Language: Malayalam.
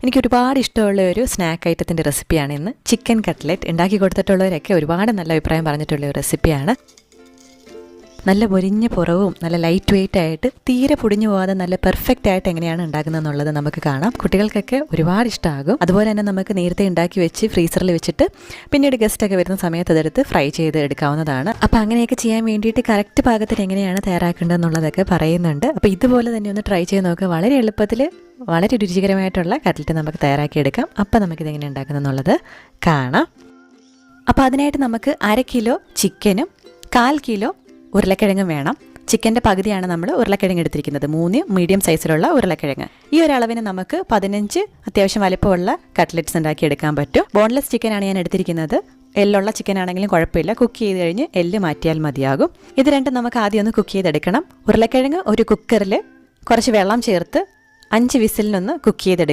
എനിക്ക് ഒരുപാട് ഇഷ്ടമുള്ള ഒരു സ്നാക്ക് ഐറ്റത്തിൻ്റെ റെസിപ്പിയാണ് ഇന്ന്. ചിക്കൻ കട്ട്ലറ്റ് ഉണ്ടാക്കി കൊടുത്തിട്ടുള്ളവരൊക്കെ ഒരുപാട് നല്ല അഭിപ്രായം പറഞ്ഞിട്ടുള്ള ഒരു റെസിപ്പിയാണ്. നല്ല പൊരിഞ്ഞ പുറവും നല്ല ലൈറ്റ് വെയിറ്റ് ആയിട്ട് തീരെ പൊടിഞ്ഞു പോകാതെ നല്ല പെർഫെക്റ്റ് ആയിട്ട് എങ്ങനെയാണ് ഉണ്ടാക്കുന്നത് എന്നുള്ളത് നമുക്ക് കാണാം. കുട്ടികൾക്കൊക്കെ ഒരുപാട് ഇഷ്ടമാകും. അതുപോലെ തന്നെ നമുക്ക് നേരത്തെ ഉണ്ടാക്കി വെച്ച് ഫ്രീസറിൽ വെച്ചിട്ട് പിന്നീട് ഗസ്റ്റൊക്കെ വരുന്ന സമയത്ത് അതെടുത്ത് ഫ്രൈ ചെയ്ത് എടുക്കാവുന്നതാണ്. അപ്പോൾ അങ്ങനെയൊക്കെ ചെയ്യാൻ വേണ്ടിയിട്ട് കറക്റ്റ് പാകത്തിന് എങ്ങനെയാണ് തയ്യാറാക്കേണ്ടതെന്നുള്ളതൊക്കെ പറയുന്നുണ്ട്. അപ്പോൾ ഇതുപോലെ തന്നെ ഒന്ന് ട്രൈ ചെയ്ത് നോക്കുക. വളരെ എളുപ്പത്തിൽ വളരെ രുചികരമായിട്ടുള്ള കട്ട്ലറ്റ് നമുക്ക് തയ്യാറാക്കിയെടുക്കാം. അപ്പോൾ നമുക്കിതെങ്ങനെ ഉണ്ടാക്കുന്നതെന്നുള്ളത് കാണാം. അപ്പോൾ അതിനായിട്ട് നമുക്ക് 1/2 കിലോ ചിക്കനും 1/4 കിലോ ഉരുളക്കിഴങ്ങും വേണം. ചിക്കൻ്റെ പകുതിയാണ് നമ്മൾ ഉരുളക്കിഴങ്ങ് എടുത്തിരിക്കുന്നത്. 3 മീഡിയം സൈസിലുള്ള ഉരുളക്കിഴങ്ങ്. ഈ ഒരു അളവിന് നമുക്ക് 15 അത്യാവശ്യം വലിപ്പമുള്ള കട്ട്ലറ്റ്സ് ഉണ്ടാക്കിയെടുക്കാൻ പറ്റും. ബോൺലെസ് ചിക്കനാണ് ഞാൻ എടുത്തിരിക്കുന്നത്. എല്ലുള്ള ചിക്കൻ ആണെങ്കിലും കുഴപ്പമില്ല. കുക്ക് ചെയ്ത് കഴിഞ്ഞ് എല്ല് മാറ്റിയാൽ മതിയാകും. ഇത് രണ്ടും നമുക്ക് ആദ്യം ഒന്ന് കുക്ക് ചെയ്തെടുക്കണം. ഉരുളക്കിഴങ്ങ് ഒരു കുക്കറിൽ കുറച്ച് വെള്ളം ചേർത്ത് 5 വിസിലിനൊന്ന് കുക്ക് ചെയ്തെടുക്കുക.